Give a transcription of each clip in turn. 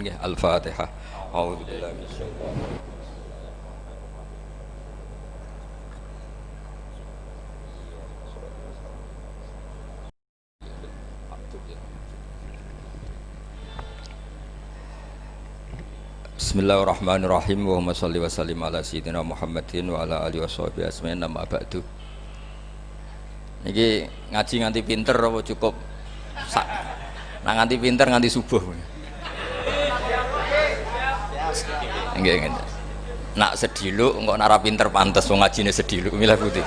nuwun nggih. Al-Fatihah. A'udzubillahi minasyaitonir Bismillahirrahmanirrahim. Allahumma shalli wa sallim ala sayyidina Muhammadin wa ala alihi washabihi asma'in amma ba'du. Niki ngaji nganti pinter apa cukup sak? Nah nganti pinter nganti subuh. Nggih nggih. Nak sediluk engko nara pinter pantes wong ngajine sediluk milah putih.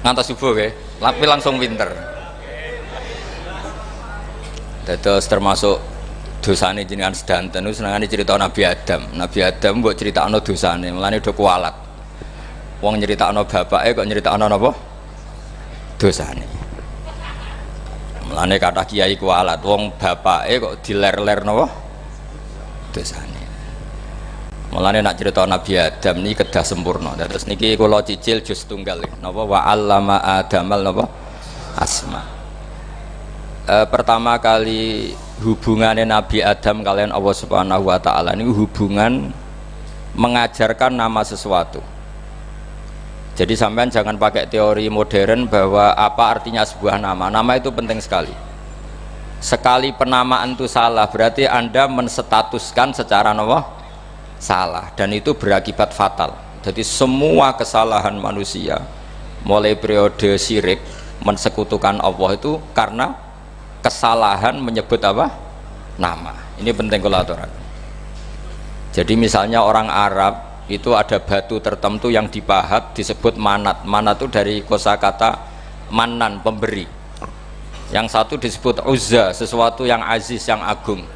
Ngantos subuh nggih, tapi langsung pinter. Dados termasuk dosane jenengan sedanten niku senengane cerita Nabi Adam. Nabi Adam mbok critakno dosane, mulane do kualat. Wong nyeritakno bapake kok nyeritakno napa? Dosane. Mulane kathah kiai kualat, wong bapake kok diler-ler napa? Dosane. Mulane nak cerita Nabi Adam niki kedah sempurna. Terus niki kula cicil juz tunggal napa wa 'allama Adamal napa? Asma. Pertama kali hubungannya Nabi Adam kalian Allah Subhanahu wa Ta'ala ini hubungan mengajarkan nama sesuatu. Jadi sampean jangan pakai teori modern bahwa apa artinya sebuah nama. Nama itu penting sekali. Sekali penamaan itu salah berarti Anda menstatuskan secara salah dan itu berakibat fatal. Jadi semua kesalahan manusia mulai periode syirik mensekutukan Allah itu karena kesalahan menyebut apa? Nama. Ini penting kalau aturaken. Jadi misalnya orang Arab itu ada batu tertentu yang dipahat disebut manat. Manat itu dari kosakata manan, pemberi. Yang satu disebut uzza, sesuatu yang aziz, yang agung.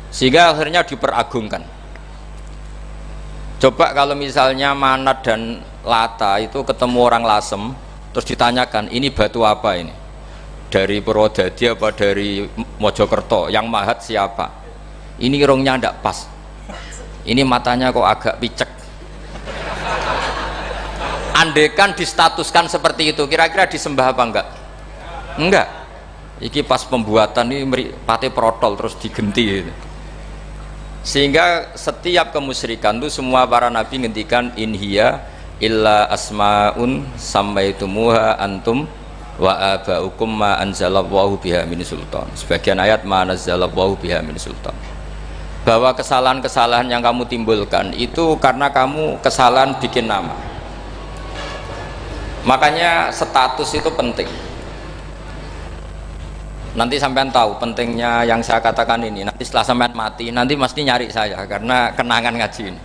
Sehingga akhirnya diperagungkan. Coba kalau misalnya Manat dan Lata itu ketemu orang Lasem, terus ditanyakan, ini batu apa ini? Dari Purwodadi apa dari Mojokerto, yang mahat siapa? Ini irungnya ndak pas, ini matanya kok agak picek. Andekan distatuskan seperti itu, kira-kira disembah apa enggak? Enggak. Iki pas pembuatan ini pate protol terus digenti gitu. Sehingga setiap kemusyrikan itu semua para nabi ngendikan inhiya illa asmaun sammaitumuha antum wa aba'ukum ma anzalallahu biha min sultan. Sebagian ayat ma anzalallahu biha min sultan, bahwa kesalahan-kesalahan yang kamu timbulkan itu karena kamu kesalahan bikin nama. Makanya status itu penting. Nanti sampean tahu pentingnya yang saya katakan ini. Nanti setelah sampean mati nanti mesti nyari saya karena kenangan ngaji ini.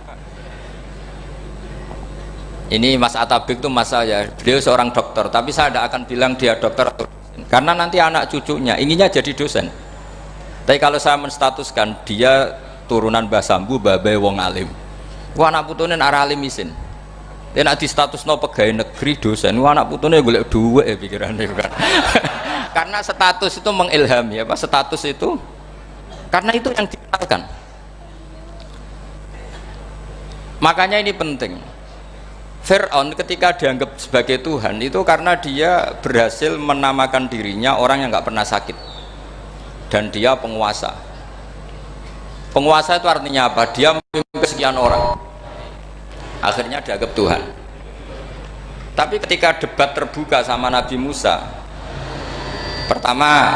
Ini Mas Atabik itu mas saya, beliau seorang dokter, tapi saya tidak akan bilang dia dokter atau dosen, karena nanti anak cucunya inginnya jadi dosen. Tapi kalau saya menstatuskan dia turunan Mbah Sambu, babai wong alim, wah anak putune arah alim isin. Dia nak di status no pegawai negeri dosen, wah anak putune golek duit pikirannya kan. Karena status itu mengilhami, apa status itu? Karena itu yang dikenalkan. Makanya ini penting. Fir'aun ketika dianggap sebagai Tuhan itu karena dia berhasil menamakan dirinya orang yang nggak pernah sakit dan dia penguasa. Penguasa itu artinya apa? Dia memimpin sekian orang, akhirnya dianggap Tuhan. Tapi ketika debat terbuka sama Nabi Musa, pertama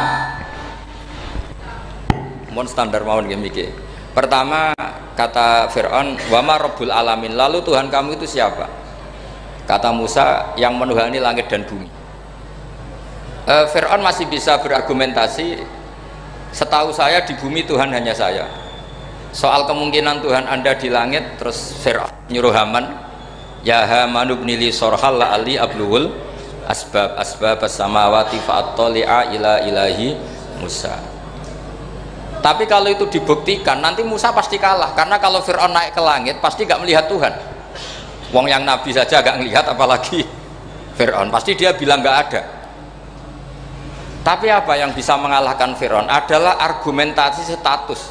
mohon standar mawon gimmick. Pertama kata Fir'aun, wama Rabbul Alamin, lalu Tuhan kamu itu siapa? Kata Musa, yang menuhani langit dan bumi. Fir'aun masih bisa berargumentasi, setahu saya di bumi Tuhan hanya saya. Soal kemungkinan Tuhan Anda di langit, terus Fir'aun nyuruh Haman, ya Haman ibnili sorhal la'ali abluhul asbab as-samawati fa'attali'a ila ilahi Musa. Tapi kalau itu dibuktikan, nanti Musa pasti kalah, karena kalau Fir'aun naik ke langit pasti gak melihat Tuhan. Wong yang Nabi saja agak ngelihat, apalagi Fir'aun, pasti dia bilang nggak ada. Tapi apa yang bisa mengalahkan Fir'aun adalah argumentasi status.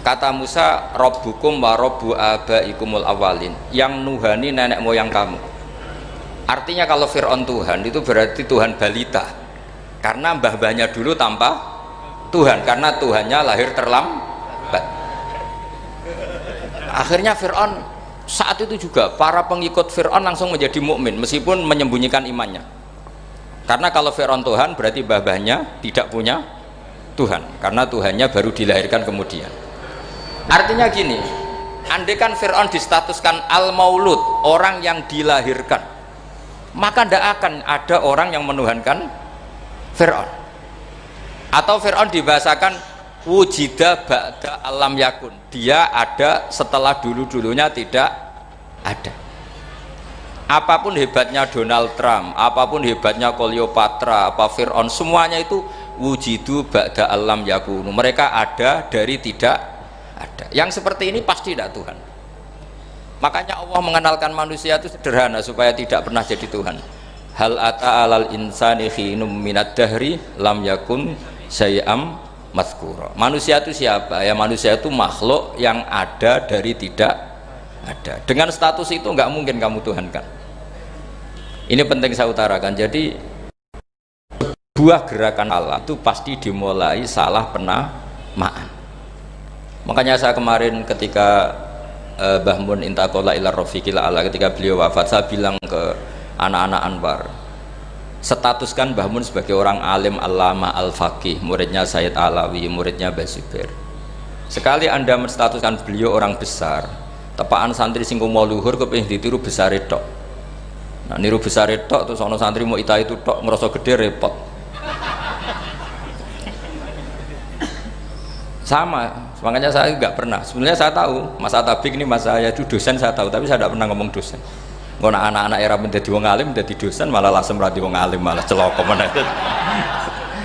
Kata Musa, Rabbukum wa Rabbu abaikumul awalin, yang nuhani nenek moyang kamu. Artinya kalau Fir'aun Tuhan itu berarti Tuhan balita, karena mbah-mbahnya dulu tanpa Tuhan karena Tuhannya lahir terlambat. Akhirnya Fir'aun saat itu juga para pengikut Fir'aun langsung menjadi mukmin meskipun menyembunyikan imannya. Karena kalau Fir'aun Tuhan berarti babahnya tidak punya Tuhan karena Tuhannya baru dilahirkan kemudian. Artinya gini, andai kan Fir'aun distatuskan al-maulud, orang yang dilahirkan, maka tidak akan ada orang yang menuhankan Fir'aun. Atau Fir'aun dibahasakan wujida ba'da alam yakun, dia ada setelah dulu-dulunya tidak ada. Apapun hebatnya Donald Trump, apapun hebatnya Cleopatra, apa Fir'aun, semuanya itu wujidu ba'da alam yakun, mereka ada dari tidak ada. Yang seperti ini pasti tidak Tuhan. Makanya Allah mengenalkan manusia itu sederhana supaya tidak pernah jadi Tuhan. Hal ata alal insani khinum minad dahri lam yakun syai'am mazkura. Manusia itu siapa? Ya manusia itu makhluk yang ada dari tidak ada. Dengan status itu nggak mungkin kamu tuhankan. Ini penting saya utarakan. Jadi buah gerakan Allah itu pasti dimulai salah penamaan. Makanya saya kemarin ketika Mbah Mun intaqala ila rafiqil a'la, ketika beliau wafat, saya bilang ke anak-anak Anwar, statuskan Mbah Mun sebagai orang alim allama al-faqih, muridnya Sayyid Alawi, muridnya Mbah Zubair. Sekali Anda menstatuskan beliau orang besar, tepaan santri sing mau luhur kepengin ditiru besar tok. Nah niru besar tok terus ana santri mau ita itu tok ngerasa gede repot. Sama, makanya saya nggak pernah. Sebenarnya saya tahu Mas Atabik ini Mas saya itu dosen, saya tahu, tapi saya tidak pernah ngomong dosen. Ngono anak-anak era menjadi wong alim, menjadi dosen malah langsung merati wong alim, malah celoko mana.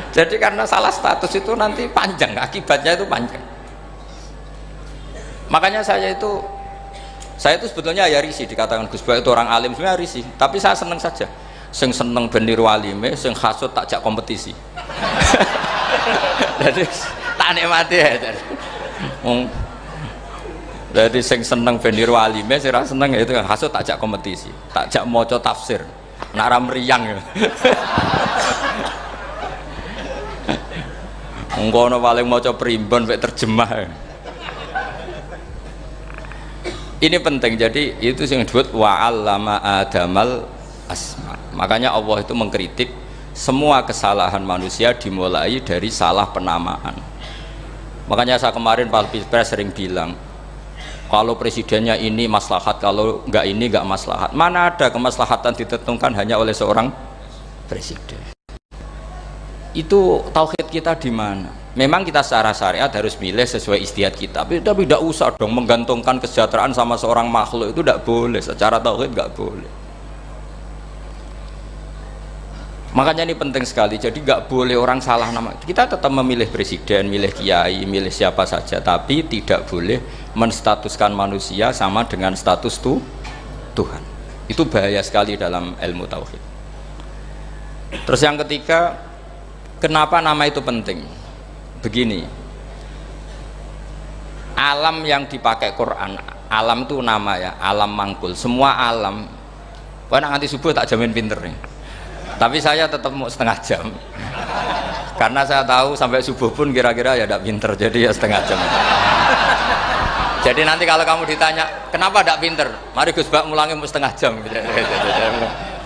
Jadi karena salah status itu nanti panjang, akibatnya itu panjang. Makanya saya itu sebetulnya ya risih dikatakan Gus Bak itu orang alim, sebenarnya risih. Tapi saya seneng saja. Sing seneng ben niru alime, sing hasud tak jak kompetisi. Jadi tak nikmati ya. Jadi sing seneng ben niru alime, sing ra seneng itu hasud tak jak kompetisi, tak jak maca tafsir. Nak ra mriyang. Engko ana paling maca primbon mek terjemah. Ini penting. Jadi itu yang disebut wa'allama adamal asma. Makanya Allah itu mengkritik semua kesalahan manusia dimulai dari salah penamaan. Makanya saya kemarin Pak Pilpres sering bilang, kalau presidennya ini maslahat, kalau enggak ini enggak maslahat. Mana ada kemaslahatan ditentukan hanya oleh seorang presiden. Itu tauhid kita di mana? Memang kita secara syariat harus milih sesuai istihad kita, tapi tidak usah dong menggantungkan kesejahteraan sama seorang makhluk, itu tidak boleh. Secara tauhid enggak boleh. Makanya ini penting sekali. Jadi nggak boleh orang salah nama. Kita tetap memilih presiden, milih kiai, milih siapa saja, tapi tidak boleh menstatuskan manusia sama dengan status Tuhan. Itu bahaya sekali dalam ilmu tauhid. Terus yang ketiga, kenapa nama itu penting? Begini, alam yang dipakai Quran, alam itu nama ya, alam mangkul. Semua alam. Wah nanti subuh tak jamin pinter nih. Tapi saya tetap mau setengah jam karena saya tahu sampai subuh pun kira-kira ya tidak pinter, jadi ya setengah jam. Jadi nanti kalau kamu ditanya kenapa tidak pinter, mari Gus Bak mulangi mau setengah jam.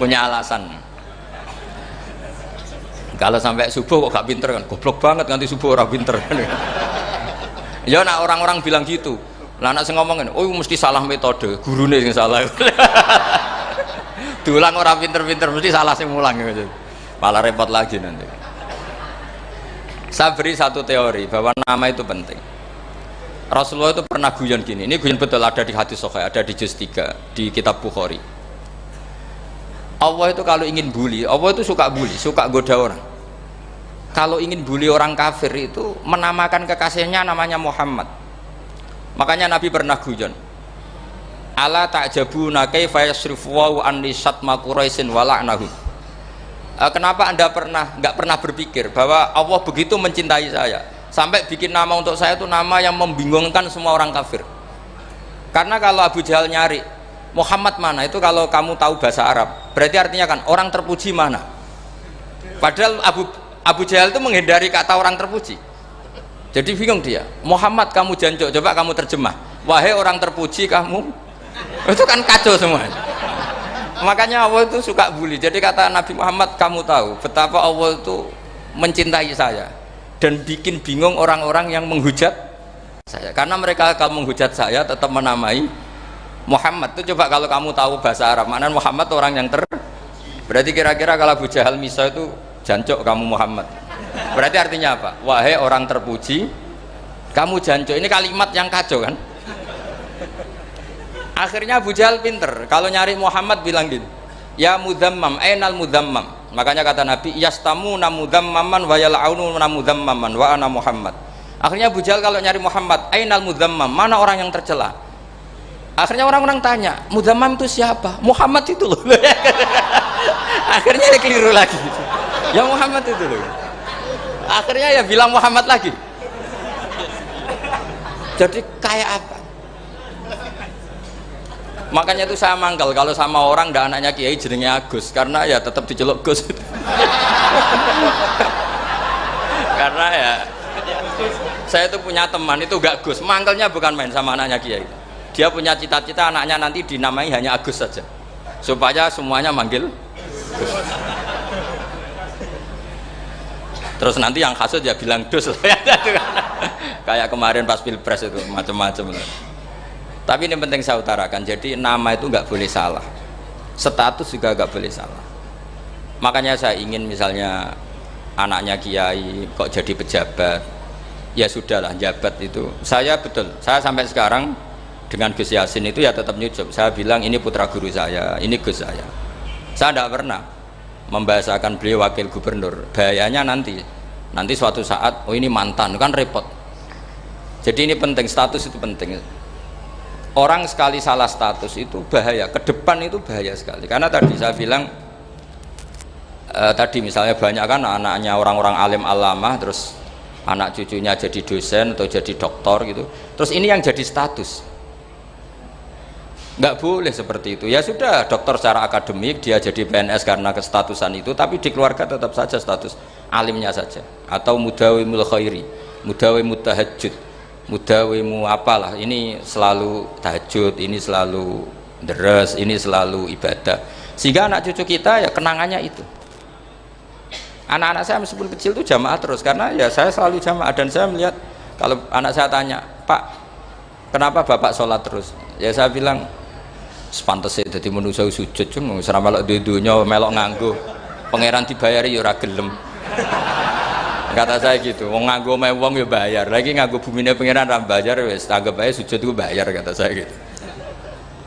Punya alasan. Kalau sampai subuh kok gak pinter kan goblok banget, nanti subuh orang pinter. Ya nak orang-orang bilang gitu lah, anak saya ngomongin oh mesti salah metode, gurune yang salah. Diulang orang pinter-pinter mesti salah sing mulang gitu. Malah repot lagi nanti. Saya beri satu teori bahwa nama itu penting. Rasulullah itu pernah guyon gini, ini guyon betul, ada di hadis sahih, ada di juz 3 di kitab Bukhari. Allah itu kalau ingin bully, Allah itu suka bully, suka goda orang. Kalau ingin bully orang kafir itu menamakan kekasihnya namanya Muhammad. Makanya Nabi pernah guyon, ala ta'jabuna kaifa yasrifu wa anni syatma quraisin wa la'nahu. Kenapa Anda nggak pernah berpikir bahwa Allah begitu mencintai saya sampai bikin nama untuk saya itu nama yang membingungkan semua orang kafir? Karena kalau Abu Jahal nyari Muhammad mana, itu kalau kamu tahu bahasa Arab berarti artinya kan orang terpuji mana. Padahal Abu Jahal itu menghindari kata orang terpuji. Jadi bingung dia. Muhammad kamu jancuk, coba kamu terjemah. Wahai orang terpuji kamu. Itu kan kacau semua. Makanya Allah itu suka bully. Jadi kata Nabi Muhammad, kamu tahu betapa Allah itu mencintai saya dan bikin bingung orang-orang yang menghujat saya. Karena mereka kalau menghujat saya tetap menamai Muhammad. Itu coba kalau kamu tahu bahasa Arab, maknanya Muhammad orang yang berarti kira-kira kalau Abu Jahal Misa itu jancuk kamu Muhammad. Berarti artinya apa? Wahai orang terpuji, kamu jancuk. Ini kalimat yang kacau kan? Akhirnya Abu Jahal pinter. Kalau nyari Muhammad bilang gini, ya mudammam, ainal mudammam. Makanya kata Nabi, yastamuna mudammaman wa yal'aununa mudammaman wa ana Muhammad. Akhirnya Abu Jahal kalau nyari Muhammad, ainal mudammam, mana orang yang tercela? Akhirnya orang-orang tanya, mudammam itu siapa? Muhammad itu loh. Akhirnya dia keliru lagi. Ya Muhammad itu loh. Akhirnya ya bilang Muhammad lagi. Jadi kayak apa? Makanya itu saya mangkal kalau sama orang ndak anaknya Kiai jenenge Agus, karena ya tetap diceluk Gus. Karena ya saya itu punya teman itu gak Gus, mangkalnya bukan main sama anaknya Kiai. Dia punya cita-cita anaknya nanti dinamai hanya Agus saja, supaya semuanya manggil Gus. Terus nanti yang hasut ya bilang Dus. Kayak kemarin pas Pilpres itu macam-macam. Tapi ini penting saya utarakan, jadi nama itu nggak boleh salah, status juga nggak boleh salah. Makanya saya ingin misalnya anaknya Kiai kok jadi pejabat, ya sudahlah jabat itu. Saya betul, saya sampai sekarang dengan Gus Yasin itu ya tetap nyucup. Saya bilang ini putra guru saya, ini Gus saya. Saya tidak pernah membahasakan beliau wakil gubernur. Bahayanya nanti suatu saat, oh ini mantan, kan repot. Jadi ini penting, status itu penting. Orang sekali salah status itu bahaya, ke depan itu bahaya sekali. Karena tadi saya bilang tadi misalnya banyak kan anaknya orang-orang alim alamah, terus anak cucunya jadi dosen atau jadi doktor gitu, terus ini yang jadi status. Nggak boleh seperti itu. Ya sudah, dokter secara akademik dia jadi PNS karena kestatusan itu, tapi di keluarga tetap saja status alimnya saja. Atau mudawimul khairi, mudawimut tahajud, mudawimu apalah, ini selalu tahajud, ini selalu deres, ini selalu ibadah, sehingga anak cucu kita ya kenangannya itu. Anak-anak saya meskipun kecil itu jamaah terus, karena ya saya selalu jamaah. Dan saya melihat kalau anak saya tanya, Pak kenapa bapak sholat terus, ya saya bilang sepantasnya jadi manusia sujud, cuma selama melok dudunya melok nganggo pangeran dibayari ya ora gelem. Kata saya gitu, wong nganggo wong ya bayar, lagi nganggo bumine pangeran ra bayar wis anggap aja sujud itu bayar, kata saya gitu.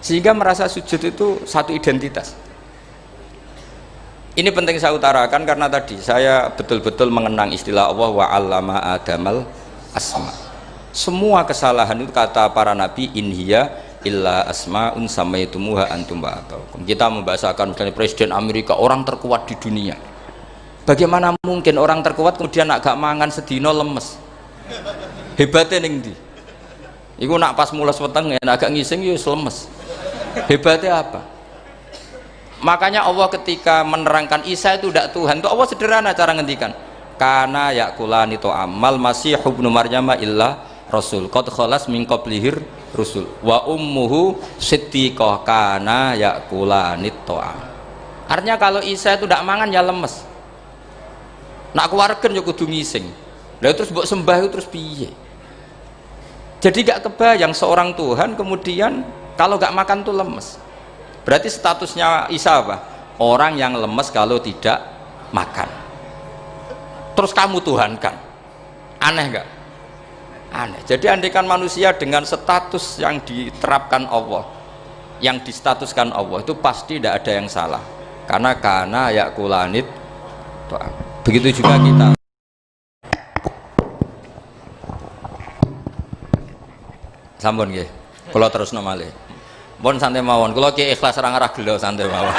Sehingga merasa sujud itu satu identitas. Ini penting saya utarakan karena tadi saya betul-betul mengenang istilah Allah wa 'allama adamal asma. Semua kesalahan itu kata para nabi in hiya illa asmaun samaitumuha antum wa abaukum. Kita membahasakan misalnya presiden Amerika orang terkuat di dunia. Bagaimana mungkin orang terkuat kemudian agak mangan sedino lemes? Hebatnya ning ndi? Iku nak pas mules weteng agak ngising ya lemes. Hebatnya apa? Makanya Allah ketika menerangkan Isa itu tidak Tuhan, itu Allah sederhana cara ngendikan. Kana yakulani amal masih ibnu Maryam illa rasul qad khalas min qablihir rusul wa ummuhu siddiqah kana yakulani ta'am. Artinya kalau Isa itu tidak mangan ya lemes. Nak keluargen ya kudu ngising. Lah terus mbok sembah itu terus piye? Jadi gak kebayang seorang Tuhan kemudian kalau gak makan tuh lemes. Berarti statusnya Isa apa? Orang yang lemes kalau tidak makan. Terus kamu Tuhan kan? Aneh gak? Aneh. Jadi andaikan manusia dengan status yang diterapkan Allah, yang distatuskan Allah, itu pasti tidak ada yang salah. Karena yakulanit ta'am. Begitu juga kita. Sampun nggih. Kula terusno malih. Pun santai mawon. Kula ki ikhlas ora ngarah gelo santai mawon.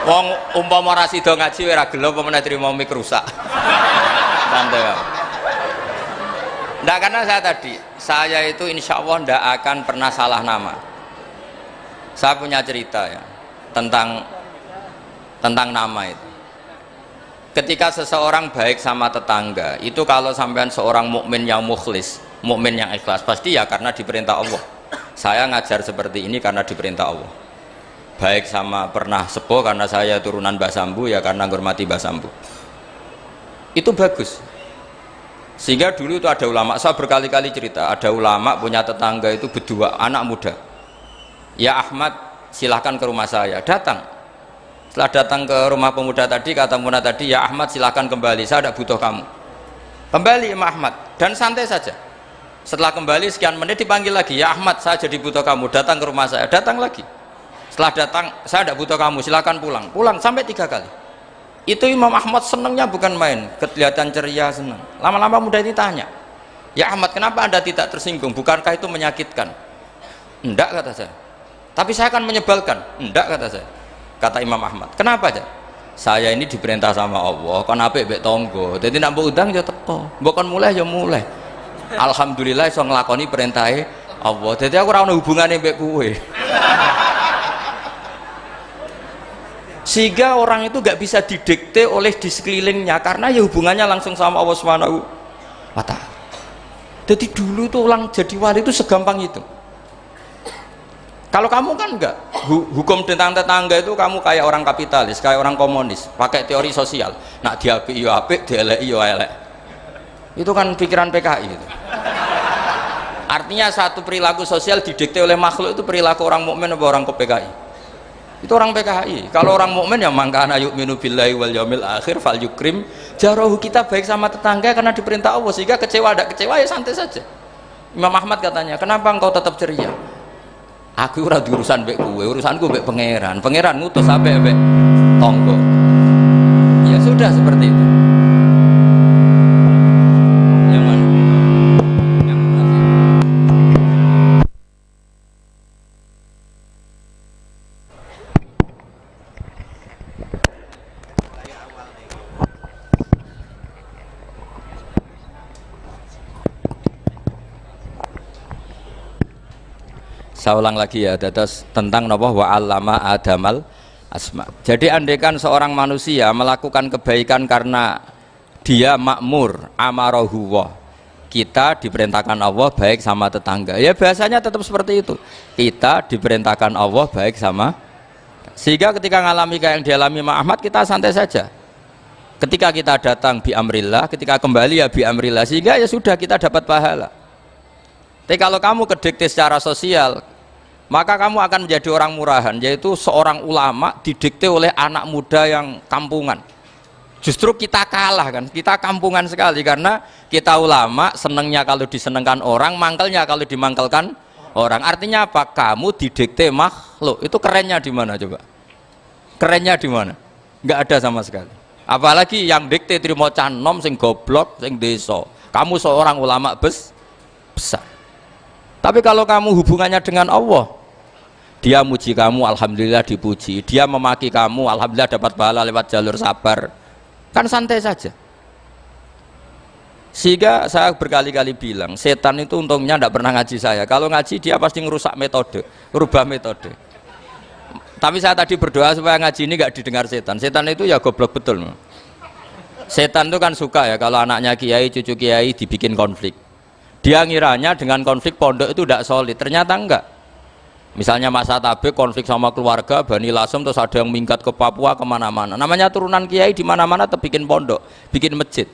Wong umpama ora sida ngaji ora gelo apa meneh trimo mik rusak. Santai ya. Ndak, karena saya itu insya Allah ndak akan pernah salah nama. Saya punya cerita ya tentang nama itu. ketika seseorang baik sama tetangga itu kalau sampean seorang mukmin yang mukhlis, mukmin yang ikhlas, pasti ya karena diperintah Allah. Saya ngajar seperti ini karena diperintah Allah. Baik sama pernah sepuh karena saya turunan Mbah Sambu, ya karena menghormati Mbah Sambu. Itu bagus. Sehingga dulu itu ada ulama, saya berkali-kali cerita, ada ulama punya tetangga itu berdua anak muda. Ya Ahmad, silahkan ke rumah saya. Datang. Setelah datang ke rumah pemuda tadi, kata pemuda tadi, ya Ahmad silahkan kembali, saya tidak butuh kamu. Kembali Imam Ahmad, dan santai saja. Setelah kembali sekian menit dipanggil lagi, ya Ahmad saya jadi butuh kamu, datang ke rumah saya. Datang lagi. Setelah datang, saya tidak butuh kamu, silahkan pulang. Pulang sampai 3 kali. Itu Imam Ahmad senangnya bukan main, kelihatan ceria, senang. Lama-lama muda ini tanya, ya Ahmad kenapa anda tidak tersinggung, bukankah itu menyakitkan? Enggak, kata saya. Tapi saya akan menyebalkan. Enggak, kata saya. Kata Imam Ahmad, kenapa aja? Saya ini diperintah sama Allah kan apik mbek tangga, jadi nak mbok undang ya teko, mbok kon mulai ya mulai. Alhamdulillah iso nglakoni perintahe Allah, jadi aku ora ono hubungane mbek kowe. Sehingga orang itu gak bisa didikte oleh di sekelilingnya karena ya hubungannya langsung sama Allah Subhanahu wa ta'ala. Jadi dulu itu orang jadi wali itu segampang itu. Kalau kamu kan enggak, hukum tentang tetangga itu kamu kayak orang kapitalis, kayak orang komunis, pakai teori sosial. Nak diapik yo apik, dieleki yo elek. Itu kan pikiran PKI itu. Artinya satu perilaku sosial didikte oleh makhluk itu perilaku orang mukmin atau orang PKI. Itu orang PKI. Kalau orang mukmin yang mangkana yu'minu billahi wal yaumil akhir fal yukrim jarahu, kita baik sama tetangga karena diperintah Allah, sehingga kecewa ada kecewa ya santai saja. Imam Ahmad katanya, kenapa engkau tetap ceria? Aku ora urusan mbek kowe, urusanku mbek pangeran. Pangeran ngutus sampe mbek tonggo. Ya sudah seperti itu. Saya ulang lagi ya, dados tentang napa wa 'allama adamal asma. Jadi andaikan seorang manusia melakukan kebaikan karena dia makmur, amarahu wa, kita diperintahkan Allah baik sama tetangga. Ya biasanya tetap seperti itu. Kita diperintahkan Allah baik sama, sehingga ketika ngalami kayak yang dialami Ahmad, kita santai saja. Ketika kita datang bi amrillah, ketika kembali ya bi amrillah, sehingga ya sudah kita dapat pahala. Tapi kalau kamu kedikte secara sosial, maka kamu akan menjadi orang murahan, yaitu seorang ulama didikte oleh anak muda yang kampungan. Justru kita kalah kan, kita kampungan sekali karena kita ulama senengnya kalau disenengkan orang, mangkelnya kalau dimangkelkan orang. Artinya apa? Kamu didikte makhluk. Itu kerennya di mana coba? Kerennya di mana? Nggak ada sama sekali. Apalagi yang dikte trimo canom sing goblok sing desa. Kamu seorang ulama besar. Tapi kalau kamu hubungannya dengan Allah, dia muji kamu, alhamdulillah dipuji. Dia memaki kamu, alhamdulillah dapat pahala lewat jalur sabar. Kan santai saja. Sehingga saya berkali-kali bilang, setan itu untungnya tidak pernah ngaji saya. Kalau ngaji dia pasti ngerusak metode, rubah metode. Tapi saya tadi berdoa supaya ngaji ini nggak didengar setan. Setan itu ya goblok betul. Setan itu kan suka ya kalau anaknya kiai, cucu kiai dibikin konflik. Dia ngiranya dengan konflik pondok itu tidak solid, ternyata enggak. Misalnya Mas Atabe konflik sama keluarga Bani Lasem, terus ada yang minggat ke Papua kemana-mana. Namanya turunan kiai di mana-mana tetap bikin pondok, bikin masjid.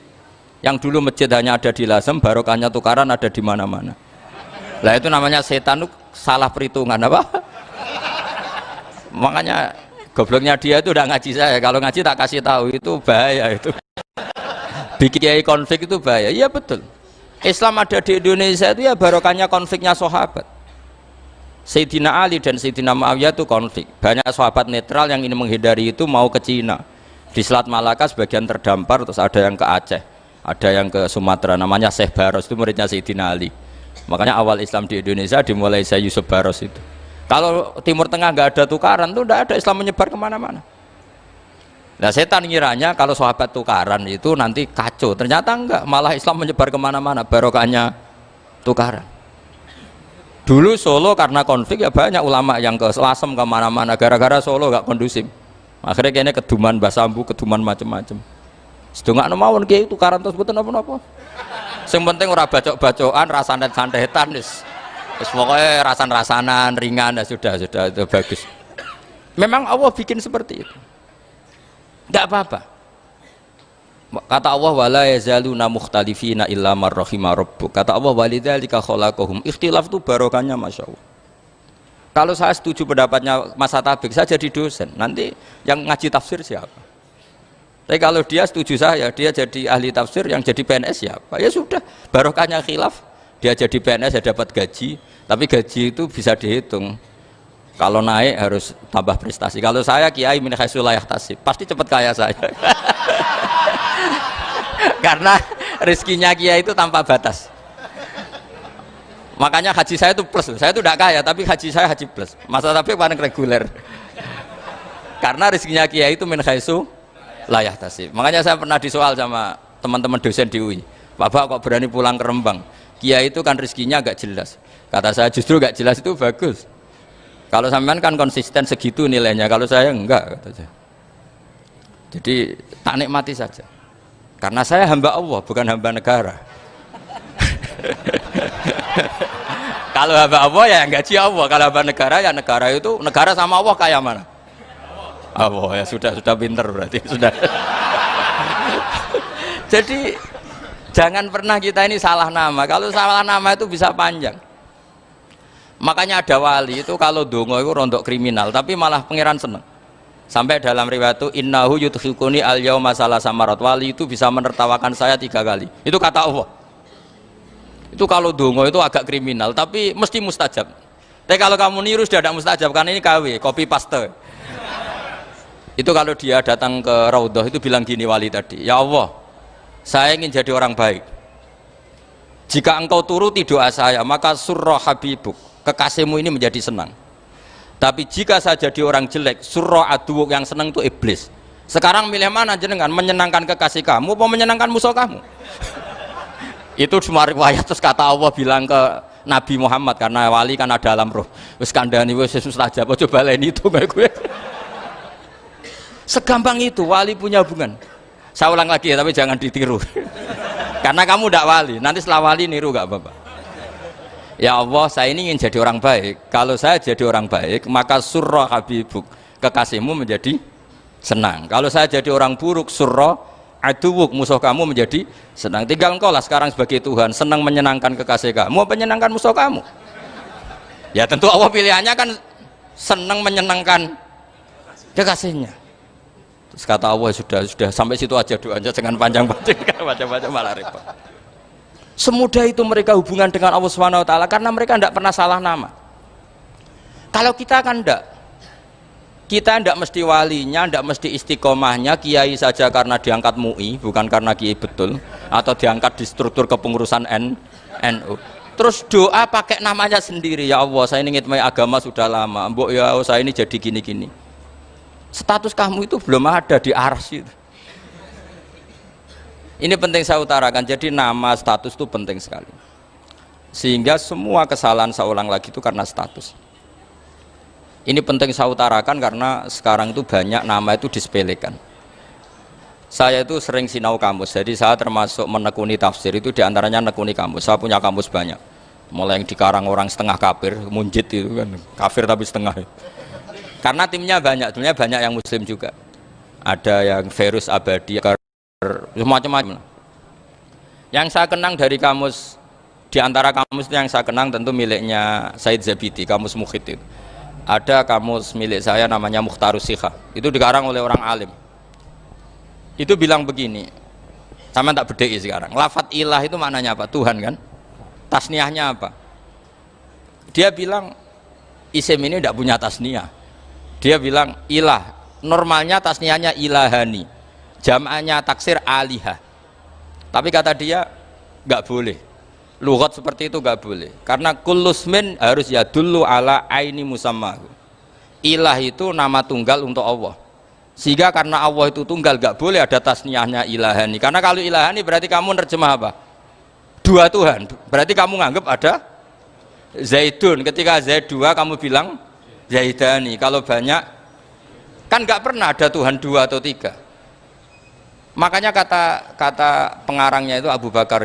Yang dulu masjid hanya ada di Lasem, barokahnya tukaran ada di mana-mana. Lah itu namanya setan, itu salah perhitungan apa? Makanya gobloknya dia itu udah ngaji saya. Kalau ngaji tak kasih tahu, itu bahaya itu. Bikin kiai konflik itu bahaya. Iya betul. Islam ada di Indonesia itu ya barokahnya konfliknya sahabat. Sayyidina Ali dan Sayyidina Muawiyah itu konflik. Banyak sahabat netral yang ingin menghindari itu mau ke Cina. Di Selat Malaka sebagian terdampar, terus ada yang ke Aceh, ada yang ke Sumatera. Namanya Syekh Baros, itu muridnya Sayyidina Ali. Makanya awal Islam di Indonesia dimulai Syekh Yusuf Baros itu. Kalau Timur Tengah nggak ada tukaran, itu tidak ada, Islam menyebar kemana-mana. Nah setan ngiranya kalau sahabat tukaran itu nanti kacau, ternyata enggak, malah Islam menyebar kemana-mana, barokahnya tukaran. Dulu Solo karena konflik ya banyak ulama yang ke Lasem kemana-mana, gara-gara Solo nggak kondusif. Akhirnya kayaknya keduman Mbah Sambu, keduman macam-macam. Sedongakno mawon kiai tukaran terus mboten napa-napa. Sing penting ora bacok-bacokan, rasanet-santetan wis pokoknya rasan-rasanan ringan ya sudah itu bagus. Memang Allah bikin seperti itu. Enggak apa-apa. Kata Allah wala yazaluna mukhtalifina illa man rahima rabbuk. Kata Allah walidzalika khalaqahum. Ikhtilaf itu barokahnya masyaallah. Kalau saya setuju pendapatnya Mas Atabik, saya jadi dosen. Nanti yang ngaji tafsir siapa? Tapi kalau dia setuju saya, dia jadi ahli tafsir, yang jadi PNS siapa? Ya sudah, barokahnya khilaf. Dia jadi PNS, ya dapat gaji. Tapi gaji itu bisa dihitung. Kalau naik harus tambah prestasi. Kalau saya kiai min haitsu la yahtasib, pasti cepat kaya saya. Karena rezekinya kiai itu tanpa batas. Makanya haji saya itu plus. Saya itu tidak kaya, tapi haji saya haji plus. Masa tapi paling reguler. Karena rezekinya kiai itu min haitsu la yahtasib. Makanya saya pernah disoal sama teman-teman dosen di UI. Bapak kok berani pulang ke Rembang? Kiai itu kan rezekinya agak jelas. Kata saya justru agak jelas itu bagus. Kalau sampean kan konsisten segitu nilainya, kalau saya enggak, kata saya. Jadi tak nikmati saja. Karena saya hamba Allah, bukan hamba negara. Kalau hamba Allah ya gaji Allah, kalau hamba negara ya negara itu negara sama Allah kayak mana? Allah ya sudah pinter berarti sudah. Jadi jangan pernah kita ini salah nama. Kalau salah nama itu bisa panjang. Makanya ada wali itu kalau dongo itu rontok kriminal, tapi malah pangeran seneng. Sampai dalam riwayat itu innahu yudhikuni al yauma salasa marat, wali itu bisa menertawakan saya 3 kali. Itu kata Allah. Itu kalau dongo itu agak kriminal, tapi mesti mustajab. Tapi kalau kamu niru sudah tidak mustajab, karena ini KW, copy paste. Itu kalau dia datang ke Raudhah itu bilang gini wali tadi, ya Allah, saya ingin jadi orang baik. Jika engkau turuti doa saya, maka surra habibuk, kekasihmu ini menjadi senang. Tapi jika saya jadi orang jelek, surra aduwuk, yang senang itu iblis. Sekarang milih mana jenengan, menyenangkan kekasih kamu atau menyenangkan musuh kamu? Itu cuma riwayat. Terus kata Allah bilang ke Nabi Muhammad, karena wali kan ada alam roh, wis kandhani wis mustajab, coba lain itu kayak gue. Segampang itu wali punya hubungan. Saya ulang lagi ya, tapi jangan ditiru. Karena kamu tidak wali, nanti setelah wali niru gak apa-apa. Ya Allah, saya ini ingin jadi orang baik. Kalau saya jadi orang baik, maka surra habibuk, kekasihmu menjadi senang. Kalau saya jadi orang buruk, surra aduwuk, musuh kamu menjadi senang. Tinggal engkau lah sekarang sebagai Tuhan, senang menyenangkan kekasih kamu, menyenangkan musuh kamu. Ya tentu Allah pilihannya kan senang menyenangkan kekasihnya. Terus kata Allah, sudah sampai situ aja doanya, jangan panjang-panjang, macam-macam malah repot. Semudah itu mereka hubungan dengan Allah Subhanahu wa taala karena mereka tidak pernah salah nama. Kalau kita kan tidak. Kita tidak mesti walinya, tidak mesti istiqomahnya, kiai saja karena diangkat MUI, bukan karena kiai betul, atau diangkat di struktur kepengurusan NU. Terus doa pakai namanya sendiri, ya Allah, saya ini ngitmai agama sudah lama, mbok ya saya ini jadi gini-gini. Status kamu itu belum ada di arsy itu. Ini penting saya utarakan, jadi nama status itu penting sekali. Sehingga semua kesalahan saya ulang lagi itu karena status. Ini penting saya utarakan karena sekarang itu banyak nama itu disepelekan. Saya itu sering sinau kamus, jadi saya termasuk menekuni tafsir itu diantaranya menekuni kamus. Saya punya kamus banyak, mulai yang dikarang orang setengah kafir, munjid itu kan, kafir tapi setengah. Karena timnya banyak yang muslim juga. Ada yang Verus Abadi, macam-macam. Yang saya kenang dari kamus, di antara kamus yang saya kenang tentu miliknya Said Zabidi, kamus Mukhid itu. Ada kamus milik saya namanya Mukhtarus Sikha, itu dikarang oleh orang alim. Itu bilang begini, sama tak bedai sekarang, lafat ilah itu maknanya apa? Tuhan kan? Tasniahnya apa? Dia bilang isim ini tidak punya tasniah. Dia bilang ilah, normalnya tasniahnya ilahani, jam'anya taksir alihah. Tapi kata dia nggak boleh, lughat seperti itu nggak boleh, karena kullusmin harus yadullu ala aini musammahu. Ilah itu nama tunggal untuk Allah, sehingga karena Allah itu tunggal nggak boleh ada tasniahnya ilahani. Karena kalau ilahani berarti kamu nerjemah apa? Dua Tuhan, berarti kamu nganggap ada Zaidun, ketika Zaid dua kamu bilang Zaidani. Kalau banyak kan nggak pernah ada Tuhan dua atau tiga. Makanya kata pengarangnya itu Abu Bakar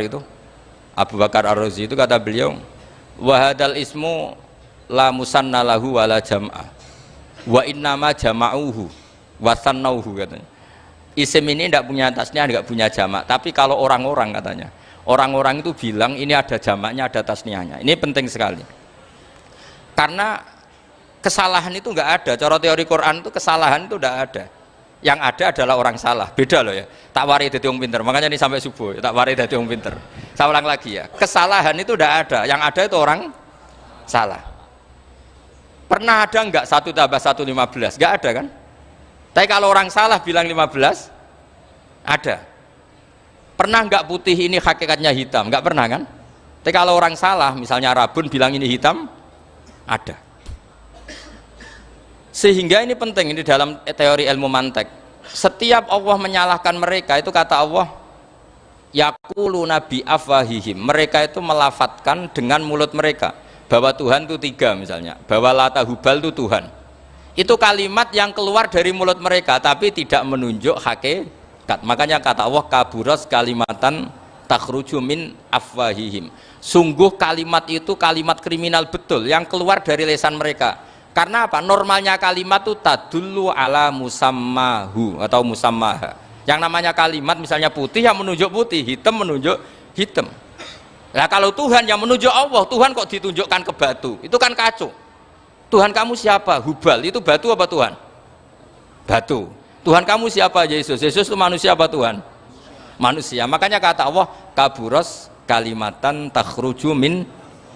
Ar-Razi itu kata beliau, wahadal ismu la musanna lahu wala jam'ah wa innama jama'uhu wasannauhu katanya. Isim ini tidak punya tasnya, tidak punya jamak. Tapi kalau orang-orang katanya, orang-orang itu bilang ini ada jamaknya, ada tasniahnya. Ini penting sekali. Karena kesalahan itu nggak ada. Cara teori Quran itu kesalahan itu tidak ada. Yang ada adalah orang salah. Beda loh ya. Tak wari dadi wong pinter. Makanya ini sampai subuh. Tak wari dadi wong pinter. Saya ulang lagi ya. Kesalahan itu tidak ada. Yang ada itu orang salah. Pernah ada nggak 1 tambah 1 15? Nggak ada kan? Tapi kalau orang salah bilang 15, ada. Pernah nggak putih ini hakikatnya hitam? Nggak pernah kan? Tapi kalau orang salah, misalnya Rabun bilang ini hitam, ada. Sehingga ini penting, ini dalam teori ilmu mantek. Setiap Allah menyalahkan mereka, itu kata Allah, yaquluna bi afwahihim. Mereka itu melafatkan dengan mulut mereka bahwa Tuhan itu 3 misalnya, bahwa Lata Hubal itu Tuhan. Itu kalimat yang keluar dari mulut mereka tapi tidak menunjuk hakikat. Makanya kata Allah, kaburas kalimatan takhruju min afwahihim. Sungguh kalimat itu kalimat kriminal betul yang keluar dari lisan mereka. Karena apa? Normalnya kalimat itu tadullu ala musammahu atau musammaha. Yang namanya kalimat misalnya putih yang menunjuk putih, hitam menunjuk hitam. Nah kalau Tuhan yang menunjuk Allah, Tuhan kok ditunjukkan ke batu? Itu kan kacau. Tuhan kamu siapa? Hubal. Itu batu apa Tuhan? Batu. Tuhan kamu siapa? Yesus. Yesus itu manusia apa Tuhan? Manusia. Makanya kata Allah, kaburos kalimatan takhruju min,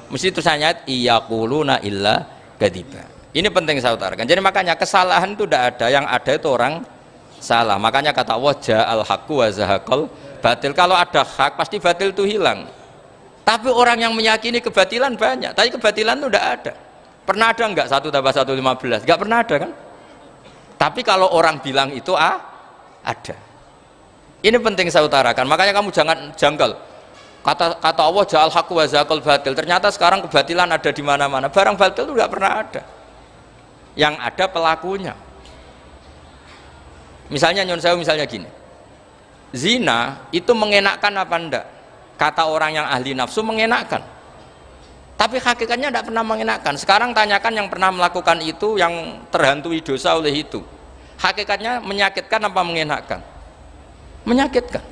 mesti tulisannya iyaquluna illa kadiba. Ini penting saya utarakan. Jadi makanya kesalahan itu tidak ada, yang ada itu orang salah. Makanya kata Allah, ja'al haqqu wa zahaqal batil. Kalau ada hak pasti batil itu hilang. Tapi orang yang meyakini kebatilan banyak, tapi kebatilan itu tidak ada. Pernah ada enggak 1 tambah 1 15? Enggak pernah ada kan? Tapi kalau orang bilang itu ada. Ini penting saya utarakan. Makanya kamu jangan janggal. Kata Allah, ja'al haqqu wa zahaqal batil. Ternyata sekarang kebatilan ada di mana-mana. Barang batil itu enggak pernah ada. Yang ada pelakunya. Misalnya nyon sewu, misalnya gini, zina itu mengenakkan apa enggak? Kata orang yang ahli nafsu mengenakkan, tapi hakikatnya tidak pernah mengenakkan. Sekarang tanyakan yang pernah melakukan itu, yang terhantui dosa oleh itu, hakikatnya menyakitkan apa mengenakkan? Menyakitkan.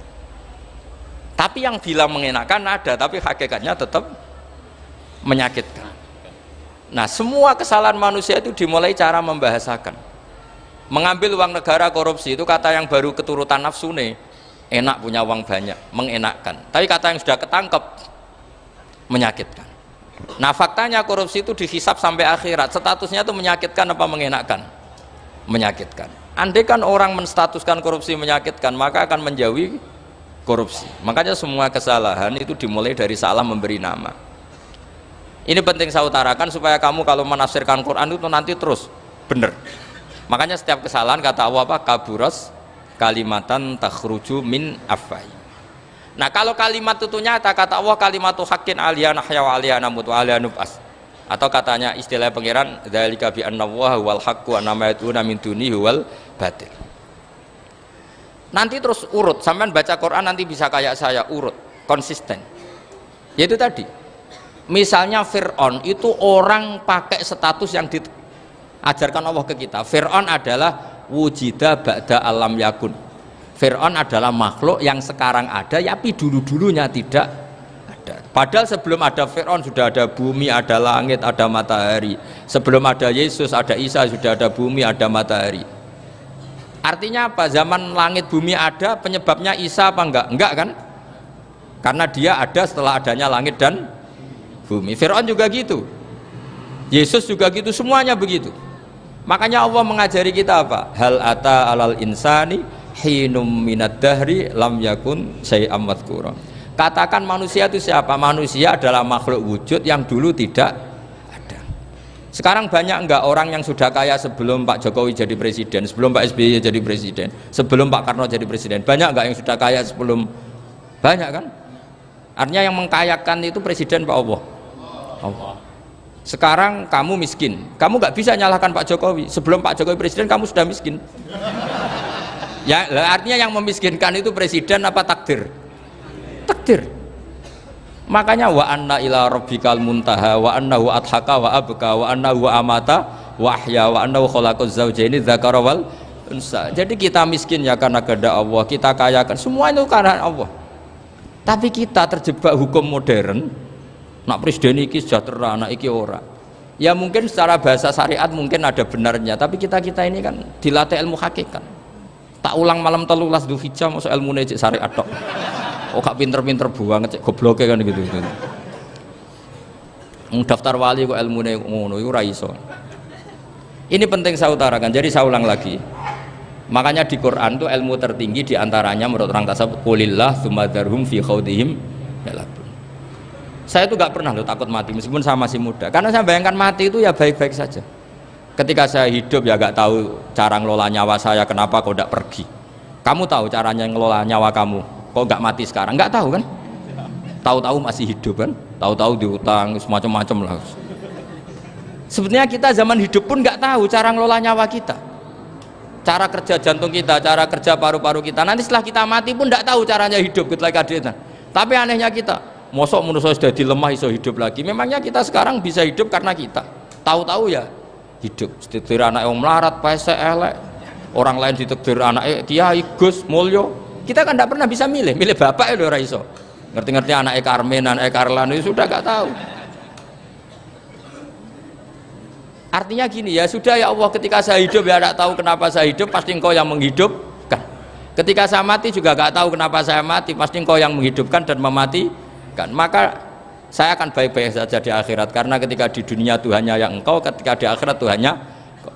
Tapi yang bilang mengenakkan ada, tapi hakikatnya tetap menyakitkan. Nah, semua kesalahan manusia itu dimulai cara membahasakan. Mengambil uang negara, korupsi, itu kata yang baru keturutan nafsu nih, enak punya uang banyak, mengenakkan. Tapi kata yang sudah ketangkep, menyakitkan. Nah, faktanya korupsi itu dihisap sampai akhirat, statusnya itu menyakitkan apa mengenakkan? Menyakitkan. Andai kan orang menstatuskan korupsi menyakitkan, maka akan menjauhi korupsi. Makanya semua kesalahan itu dimulai dari salah memberi nama. Ini penting saya utarakan supaya kamu kalau menafsirkan Quran itu nanti terus benar. Makanya setiap kesalahan kata Allah apa? Kaburas kalimatan takhruju min afwai. Nah, kalau kalimat itu nyata, kata Allah kalimatu haqqin aliyana nahya wa aliyana mut wa aliyana nub'as. Atau katanya istilah pengiran dzalika bi anna Allaha wal haqqu wa nama yatuna min dunihi wal batil. Nanti terus urut, sampean baca Quran nanti bisa kayak saya, urut, konsisten. Yaitu tadi. Misalnya Fir'aun itu orang pakai status yang diajarkan Allah ke kita. Fir'aun adalah wujida ba'da alam yakun. Fir'aun adalah makhluk yang sekarang ada, tapi dulu-dulunya tidak ada. Padahal sebelum ada Fir'aun sudah ada bumi, ada langit, ada matahari. Sebelum ada Yesus, ada Isa, sudah ada bumi, ada matahari. Artinya apa? Zaman langit bumi ada, penyebabnya Isa apa enggak? Enggak kan? Karena dia ada setelah adanya langit dan bumi. Fir'aun juga gitu, Yesus juga gitu, semuanya begitu. Makanya Allah mengajari kita apa? Hal ata alal insani hinum minad dahri lam yakun syai'am madhkura. Katakan manusia itu siapa? Manusia adalah makhluk wujud yang dulu tidak ada. Sekarang banyak enggak orang yang sudah kaya sebelum Pak Jokowi jadi presiden, sebelum Pak SBY jadi presiden, sebelum Pak Karno jadi presiden? Banyak enggak yang sudah kaya sebelum? Banyak kan? Artinya yang mengkayakan itu presiden Pak Allah. Allah. Sekarang kamu miskin, kamu nggak bisa nyalahkan Pak Jokowi. Sebelum Pak Jokowi presiden kamu sudah miskin. Ya, artinya yang memiskinkan itu presiden apa takdir? Takdir. Makanya wa anna ila rabbikal muntaha wa annahu adhaka wa abka wa annahu amata wa ahya wa annahu khalaqaz zawjaini dzakara wal unsa. Jadi kita miskin ya karena kehendak Allah, kita kaya kan semua itu karena Allah. Tapi kita terjebak hukum modern. Nak presiden iki sejahtera, nak iki ora. Ya mungkin secara bahasa syariat mungkin ada benarnya, tapi kita ini kan dilatih ilmu hakikat. Tak ulang malam 13 Dzulhijjah masuk ilmune cek syariat tok. Oh gak pinter-pinter banget cek gobloke kan gitu. Daftar wali kok ilmune ngono iku ora iso. Ini penting saya utarakan. Jadi saya ulang lagi. Makanya di Quran itu ilmu tertinggi diantaranya menurut orang tasawuf qulillah tsumma dzarhum fi khaudihim yalabun. Saya itu gak pernah takut mati meskipun saya masih muda. Karena saya bayangkan mati itu ya baik-baik saja. Ketika saya hidup ya gak tahu cara ngelola nyawa saya, kenapa kok gak pergi. Kamu tahu caranya ngelola nyawa kamu, kok gak mati sekarang? Gak tahu kan? Tahu-tahu masih hidup kan? Tahu-tahu diutang, semacam-macam lah. Sebenarnya kita zaman hidup pun gak tahu cara ngelola nyawa kita, cara kerja jantung kita, cara kerja paru-paru kita. Nanti setelah kita mati pun gak tahu caranya hidup gitu lagi. Tapi anehnya kita, mosok manusia sudah dilemah iso hidup lagi. Memangnya kita sekarang bisa hidup karena kita tahu-tahu ya hidup. Ditakdir anak yang melarat, pesek, elek. Orang lain ditakdir anak kiai, Gus, mulyo. Kita kan tidak pernah bisa milih bapak itu ora iso. Ngerti-ngerti anak Karmen, anak Karlan itu sudah gak tahu. Artinya gini ya, sudah ya Allah, ketika saya hidup ya tidak tahu kenapa saya hidup, pasti Engkau yang menghidupkan. Ketika saya mati juga gak tahu kenapa saya mati, pasti Engkau yang menghidupkan dan mematikan. Maka saya akan baik-baik saja di akhirat, karena ketika di dunia Tuhannya yang Engkau, ketika di akhirat Tuhannya,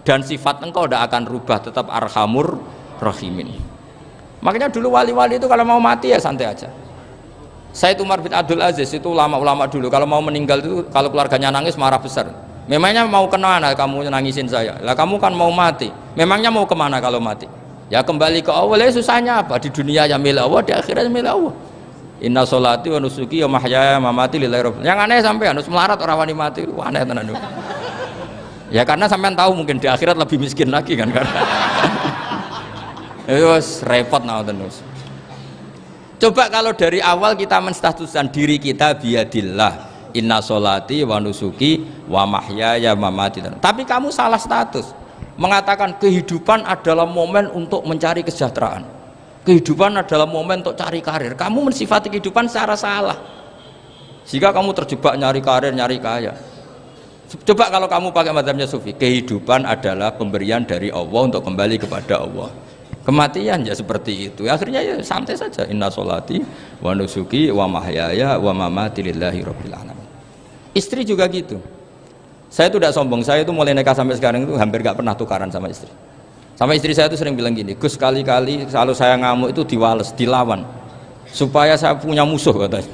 dan sifat Engkau tidak akan rubah, tetap arhamur rahimin. Makanya dulu wali-wali itu kalau mau mati ya santai aja. Said Umar bin Abdul Aziz itu ulama-ulama dulu kalau mau meninggal itu, kalau keluarganya nangis marah besar. Memangnya mau kemana kamu nangisin saya? Lah kamu kan mau mati. Memangnya mau kemana kalau mati? Ya kembali ke Allah. Ya susahnya apa? Di dunia ya milik Allah, di akhirat milik Allah. Inna sholati wa nusuki wa mahyaya wa mamati lillahi rabbil. Yang aneh sampai harus melarat orang wani mati, aneh tenan. Ya karena sampean tahu mungkin di akhirat lebih miskin lagi kan karena. Terus repot terus. Coba kalau dari awal kita menstatuskan diri kita biadillah. Inna sholati wa nusuki wa mahyaya wa mamati. Tapi kamu salah status. Mengatakan kehidupan adalah momen untuk mencari kesejahteraan. Kehidupan adalah momen untuk cari karir. Kamu mensifati kehidupan secara salah, jika kamu terjebak nyari karir, nyari kaya. Coba kalau kamu pakai mazhabnya Sufi, kehidupan adalah pemberian dari Allah untuk kembali kepada Allah. Kematian ya seperti itu. Akhirnya ya santai saja. Inna sholati wa nusuki wa mahyaya wa mamati lillahi rabbil alamin. Istri juga gitu. Saya itu tidak sombong. Saya itu mulai nikah sampai sekarang itu hampir gak pernah tukaran sama istri. Sama istri saya itu sering bilang gini, Gus, kali-kali kalau saya ngamuk itu diwales, dilawan supaya saya punya musuh katanya.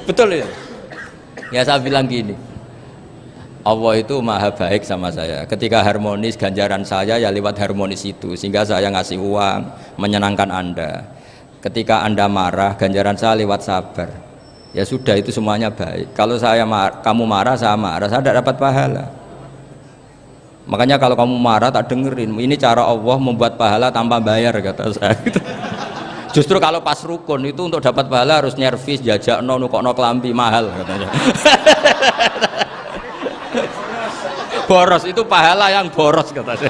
Betul ya? Ya saya bilang gini, Allah itu maha baik sama saya. Ketika harmonis, ganjaran saya ya lewat harmonis itu, sehingga saya ngasih uang menyenangkan Anda. Ketika Anda marah, ganjaran saya lewat sabar. Ya sudah, itu semuanya baik. Kalau kamu marah, saya tidak dapat pahala. Makanya kalau kamu marah tak dengerin, ini cara Allah membuat pahala tanpa bayar kata saya. Justru kalau pas rukun itu untuk dapat pahala harus nyervis, jajak nukokno kelambi mahal katanya. Boros itu pahala yang boros katanya.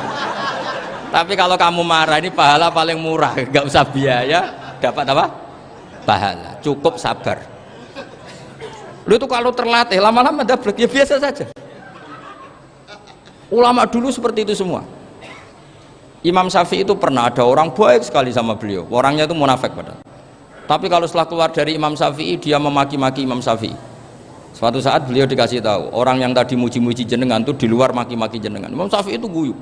Tapi kalau kamu marah ini pahala paling murah, nggak usah biaya, dapat apa? Pahala, cukup sabar. Lu itu kalau terlatih lama-lama dapat ya biasa saja. Ulama dulu seperti itu semua. Imam Syafi'i itu pernah ada orang baik sekali sama beliau, orangnya itu munafik padahal. Tapi kalau setelah keluar dari Imam Syafi'i, dia memaki-maki Imam Syafi'i. Suatu saat beliau dikasih tahu, orang yang tadi muji-muji jenengan itu di luar maki-maki jenengan. Imam Syafi'i itu guyu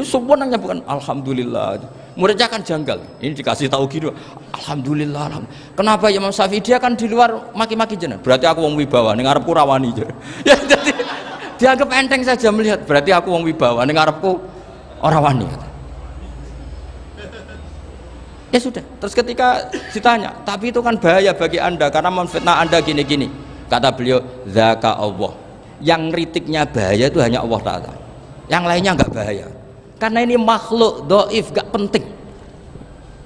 sebenarnya bukan alhamdulillah. Muridnya kan janggal. Ini dikasih tahu gitu, alhamdulillah. Kenapa Imam Syafi'i? Dia kan di luar maki-maki jenengan. Berarti aku wong wibawa, ning ngarepku rawani. Ya jadi dianggap enteng saja melihat, berarti aku wong wibawa, ning ngarepku ora wani. Ya sudah. Terus ketika ditanya, tapi itu kan bahaya bagi Anda karena memfitnah Anda gini-gini. Kata beliau, zaka Allah. Yang kritiknya bahaya itu hanya Allah Ta'ala. Yang lainnya enggak bahaya. Karena ini makhluk dhaif, gak penting.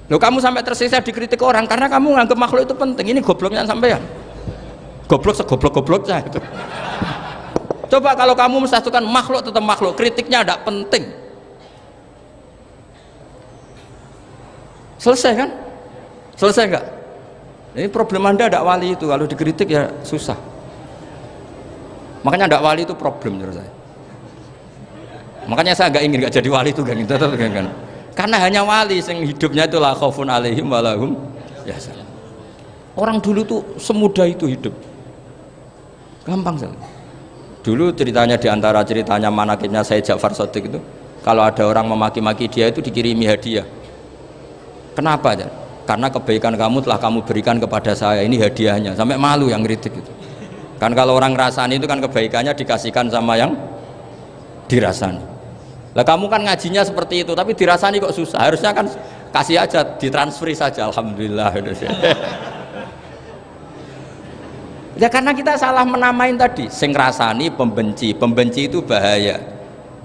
Loh, kamu sampai tersiksa dikritik orang karena kamu nganggap makhluk itu penting. Ini gobloknya sampean. Goblok segoblok-goblok saya itu. Coba kalau kamu mensatukan makhluk tetap makhluk, kritiknya tidak penting. Selesai kan? Selesai enggak? Ini problem Anda tidak wali itu, kalau dikritik ya susah. Makanya tidak wali itu problem menurut saya. Makanya saya nggak ingin nggak jadi wali itu kan, karena hanya wali yang hidupnya itu la khaufun alaihim walahum yahzanun. Orang dulu tuh semudah itu hidup, gampang sekali. Dulu ceritanya, diantara ceritanya manakibnya Sayyid Ja'far Shadiq itu, kalau ada orang memaki-maki dia itu dikirimi hadiah. Kenapa ya? Karena kebaikan kamu telah kamu berikan kepada saya, ini hadiahnya. Sampai malu yang kritik itu. Kan kalau orang rasani itu kan kebaikannya dikasihkan sama yang dirasani. Lah kamu kan ngajinya seperti itu, tapi dirasani kok susah. Harusnya kan kasih aja, ditransferi saja. Alhamdulillah. Ya karena kita salah menamain tadi. Sing rasani pembenci, pembenci itu bahaya.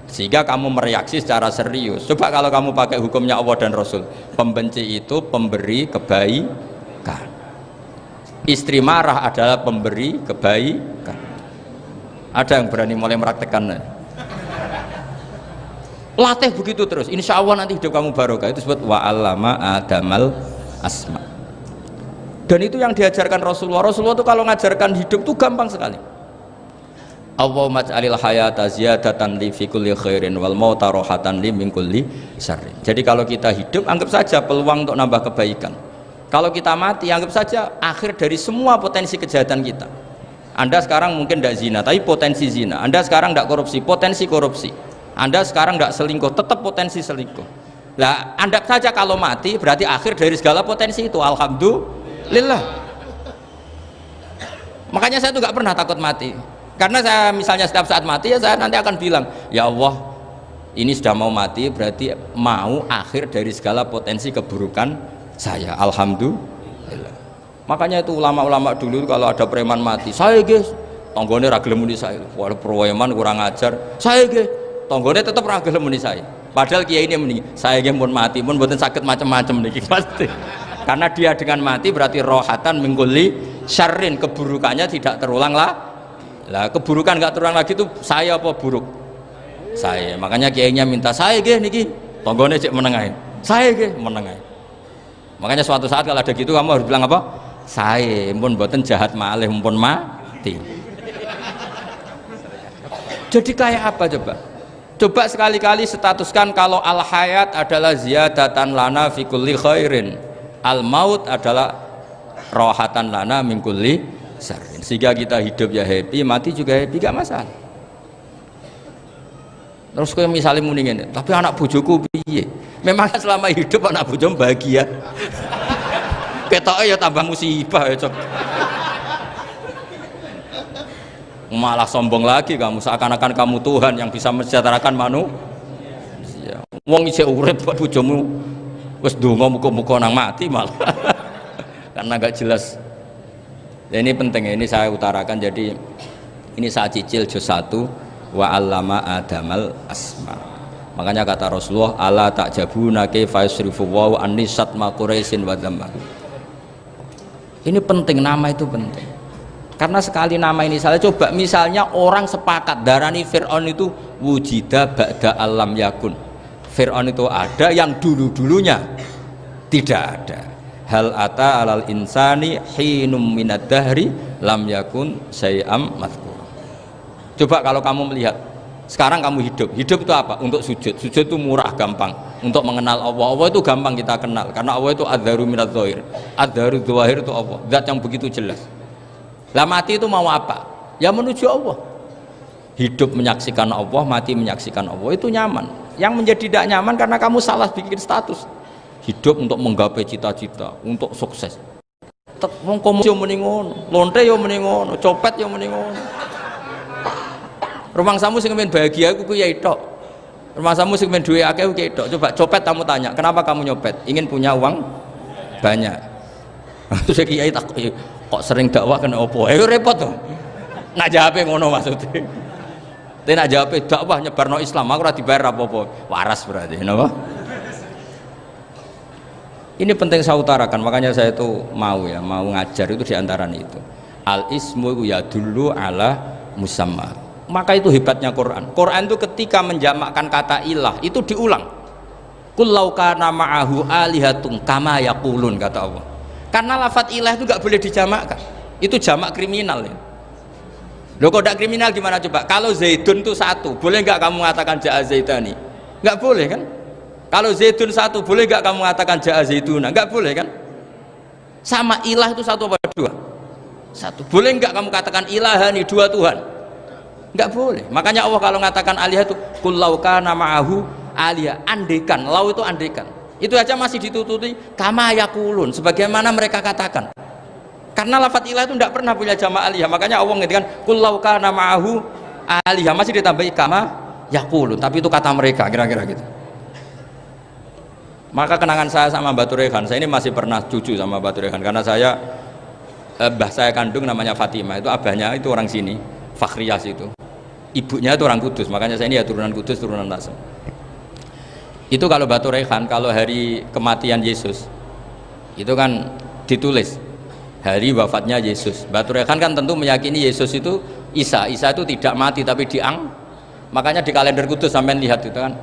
Sehingga kamu mereaksi secara serius. Coba kalau kamu pakai hukumnya Allah dan Rasul, pembenci itu pemberi kebaikan, istri marah adalah pemberi kebaikan. Ada yang berani mulai meraktekannya? Latih begitu terus, insya Allah nanti hidup kamu barokah. Itu disebut wa'allama adamal asma. Dan itu yang diajarkan Rasulullah. Rasulullah itu kalau ngajarkan hidup itu gampang sekali. Allahumma ja'alil hayata ziyadatan li fi kulli khairin wal mauta rohatan li min kulli syarrin. Jadi kalau kita hidup, anggap saja peluang untuk nambah kebaikan. Kalau kita mati, anggap saja akhir dari semua potensi kejahatan kita. Anda sekarang mungkin tidak zina, tapi potensi zina. Anda sekarang tidak korupsi, potensi korupsi. Anda sekarang tidak selingkuh, tetap potensi selingkuh. Nah, anggap saja kalau mati, berarti akhir dari segala potensi itu. Alhamdulillah. Makanya saya tuh nggak pernah takut mati. Karena saya misalnya setiap saat mati ya saya nanti akan bilang, ya Allah ini sudah mau mati berarti mau akhir dari segala potensi keburukan saya. Alhamdulillah. Makanya itu ulama-ulama dulu kalau ada preman mati, saya guys tonggone ra gelem muni saya. Wah preman kurang ajar. Saya guys tonggone tetap ra gelem muni saya. Padahal kiai ini muni, saya guys pun mati pun mboten sakit macam-macam niki pasti. Karena dia dengan mati berarti rohatan mengkuli syarrin, keburukannya tidak terulang lah. Lah keburukan nggak terulang lagi itu saya apa buruk? Saya. Makanya kiainya minta saya nggih niki tonggone cek menengahin. Saya nggih menengahin. Makanya suatu saat kalau ada gitu kamu harus bilang apa? Saya pun mboten jahat malih pun mati. Jadi kayak apa coba? Coba sekali-kali statuskan kalau al hayat adalah ziyadatan lana fi kulli khairin. Al maut adalah rohatan lana min kulli syarrin. Sehingga kita hidup ya happy, mati juga happy, gak masalah. Terus kayak misalnya muni ngene, tapi anak bojoku piye? Memang selama hidup anak bojomu bahagia. Ketoke ya tambah musibah ya, Cok. Malah sombong lagi kamu, seakan-akan kamu Tuhan yang bisa mensejahterakan manusia. Wong isih urip kok bojomu wis ndonga muga-muga nang mati malah. Karena gak jelas. Dan ini penting, ini saya utarakan. Jadi ini saya cicil juz 1 wa 'allama adamal asma. Makanya kata Rasulullah, ala ta'jabuna kaifa yusrifu wa annisat ma quraisin wa dhamma. Ini penting, nama itu penting. Karena sekali nama ini salah, coba misalnya orang sepakat darani Fir'aun itu wujida ba'da alam yakun. Fir'aun itu ada yang dulu-dulunya tidak ada. Hal ata alal insani hinum minad dahri lam yakun syai'am madhkur. Coba kalau kamu melihat sekarang kamu hidup itu apa? Untuk sujud. Sujud itu murah, gampang. Untuk mengenal Allah. Allah itu gampang kita kenal karena Allah itu adzaru minadz dzahir. Adzaru dzahir itu Allah, zat yang begitu jelas. Lah mati itu mau apa? Ya menuju Allah. Hidup menyaksikan Allah, mati menyaksikan Allah, itu nyaman. Yang menjadi tidak nyaman karena kamu salah bikin status. Hidup untuk menggapai cita-cita, untuk sukses. Wong komo yo muni ngono, lonte yo muni ngono, copet yo muni ngono. Rumangsamu sing men bahagia iku kuwi ya tok. Rumangsamu sing men duwe akeh kuwi tok. Coba copet kamu tanya, kenapa kamu nyopet? Ingin punya uang banyak. Terus kiai tak kok sering dakwah kena opo? Repot to. Nak jawabe ngono maksudnya. Tapi nak jawab dakwah nyebarno Islam, aku ora dibayar apa-apa. Waras berarti, napa? Ini penting saya utarakan, makanya saya itu mau ngajar itu diantara itu. Al ismu ya dulu ala musamma. Maka itu hebatnya Quran. Quran itu ketika menjamakkan kata ilah itu diulang. Qul law kana ma'ahu alihatun kama yaqulun, kata Allah. Karena lafadz ilah itu enggak boleh dijamakkan. Itu jamak kriminal ya. Loh kok tidak kriminal gimana coba? Kalau Zaidun itu satu, boleh enggak kamu mengatakan ja'a Zaidani? Enggak boleh kan? Kalau Zaidun satu, boleh enggak kamu mengatakan ja'a Zaiduna? Enggak boleh kan? Sama ilah itu satu apa dua? Satu. Boleh enggak kamu katakan ilahani, dua Tuhan? Enggak boleh. Makanya Allah kalau mengatakan alihah itu qul law kana ma'ahu alihah, andekan. Lau itu andekan. Itu aja masih ditututi kama yaqulun, sebagaimana mereka katakan. Karena lafadz ilah itu tidak pernah punya jamak alihah. Makanya Allah mengatakan qul law kana ma'ahu alihah, masih ditambahi kama yaqulun, tapi itu kata mereka, kira-kira gitu. Maka kenangan saya sama Mbak Turehan, saya ini masih pernah cucu sama Mbak Turehan karena saya mbah saya kandung namanya Fatimah, itu abahnya itu orang sini, Fakhriyas itu. Ibunya itu orang Kudus, makanya saya ini ya turunan Kudus, turunan Tasem. Itu kalau Mbak Turehan, kalau hari kematian Yesus itu kan ditulis hari wafatnya Yesus. Mbak Turehan kan tentu meyakini Yesus itu Isa itu tidak mati tapi makanya di kalender Kudus sampai lihat itu kan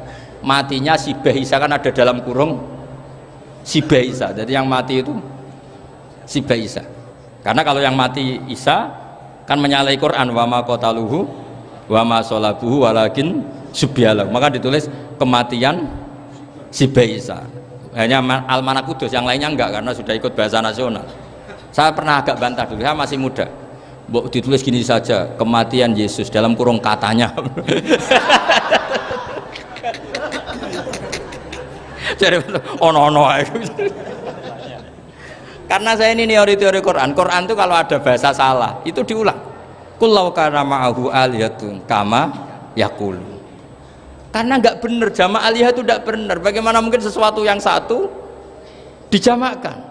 matinya Sibah Isa kan ada dalam kurung Sibah Isa, jadi yang mati itu Sibah Isa. Karena kalau yang mati Isa kan menyalahi Quran, wa ma qataluhu wa ma sholabuhu walakin subyalahu, maka ditulis kematian Sibah Isa. Hanya Almanak Kudus, yang lainnya enggak karena sudah ikut bahasa nasional. Saya pernah agak bantah dulu, saya masih muda. Mbok ditulis gini saja, kematian Yesus dalam kurung katanya. Jadi ono-ono. Karena saya ini teori Quran itu kalau ada bahasa salah itu diulang. Qul law kana ma'ahu alihatun kama yaqulu. Karena enggak benar, jamak alihah itu enggak benar. Bagaimana mungkin sesuatu yang satu dijamakkan?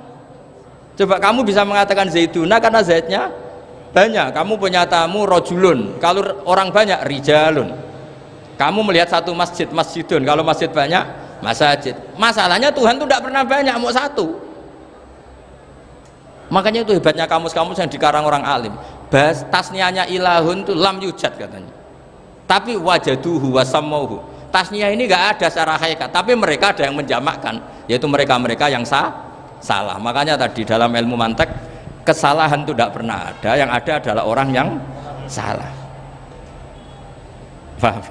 Coba kamu bisa mengatakan Zaiduna karena Zaidnya banyak. Kamu punya tamu rojulun, kalau orang banyak rijalun. Kamu melihat satu masjid, masjidun, kalau masjid banyak masajid. Masalahnya Tuhan itu tidak pernah banyak, mau satu. Makanya itu hebatnya kamus-kamus yang dikarang orang alim. Tasniahnya ilahun itu lam yujad katanya. Tapi wajaduhu wasamauhu. Tasniah ini enggak ada secara hakikat, tapi mereka ada yang menjamakkan, yaitu mereka-mereka yang salah. Makanya tadi dalam ilmu mantek kesalahan itu tidak pernah ada, yang ada adalah orang yang salah.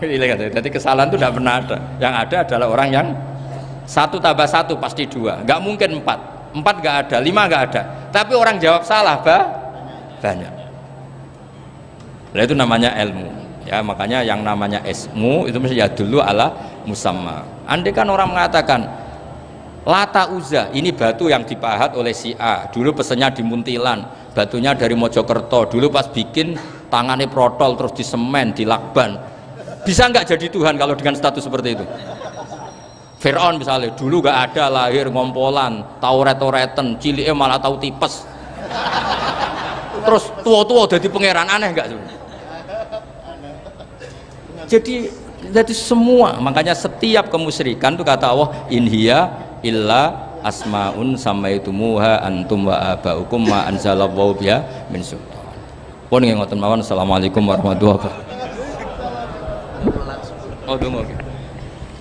Jadi kesalahan itu tidak pernah ada, yang ada adalah orang yang satu tambah satu pasti dua, nggak mungkin empat nggak ada, lima nggak ada, tapi orang jawab salah banyak. Nah, itu namanya ilmu ya. Makanya yang namanya ismu itu mesti ya dulu ala musamma. Andai kan orang mengatakan Lata Uzza ini batu yang dipahat oleh si A, dulu pesennya di Muntilan, batunya dari Mojokerto, dulu pas bikin tangannya protol terus disemen, dilakban. Bisa nggak jadi Tuhan kalau dengan status seperti itu? Fir'aun misalnya, dulu nggak ada, lahir ngompolan, tahu retoreten, ciliknya malah tahu tipes, terus tua-tua jadi pangeran, aneh nggak sih? Jadi semua, makanya setiap kemusyrikan itu kata Allah, inhiya illa asmaun samaitumuha antum wa abaukum ma anzalallahu biha min sultan. Pun nggih ngoten mawon. Assalamualaikum warahmatullahi wabarakatuh. Oh dongo.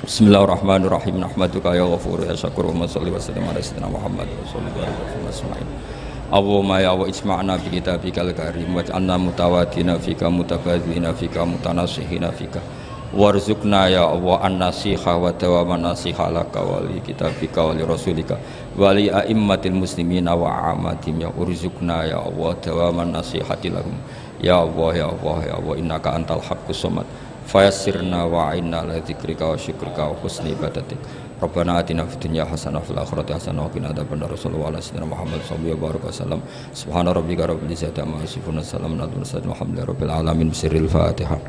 Bismillahirrahmanirrahim. Nahmaduka ya ghafur ya syakur wa sholli wa sallim ala sayyidina Muhammad wa sallallahu alaihi wasallam. Allahumma ya wa isma'na bi kitabikal karim waj'alna mutawaddina fika mutabadzina fika mutanasihina fika. Warzuqna ya Allah an-nasiha wa dawaman nasiha laka wa li kitabika wa li rasulika wa li a'immatil muslimina wa amatim ya urzuqna ya Allah dawaman nasihati lahum ya Allah innaka antal haqqus samad fayassirna wa a'inna ala dzikrika wa syukrika wa husni ibadatik. Rabbana atina fid dunya hasanah wa fil akhirati hasanah wa qina adzabannar. Sallallahu alaihi wasallam Muhammad sallallahu alaihi wasallam. Subhana rabbika rabbil izzati amma yasifun wa salamun alal mursalin walhamdulillahi rabbil alamin. Bismillahil Fatihah.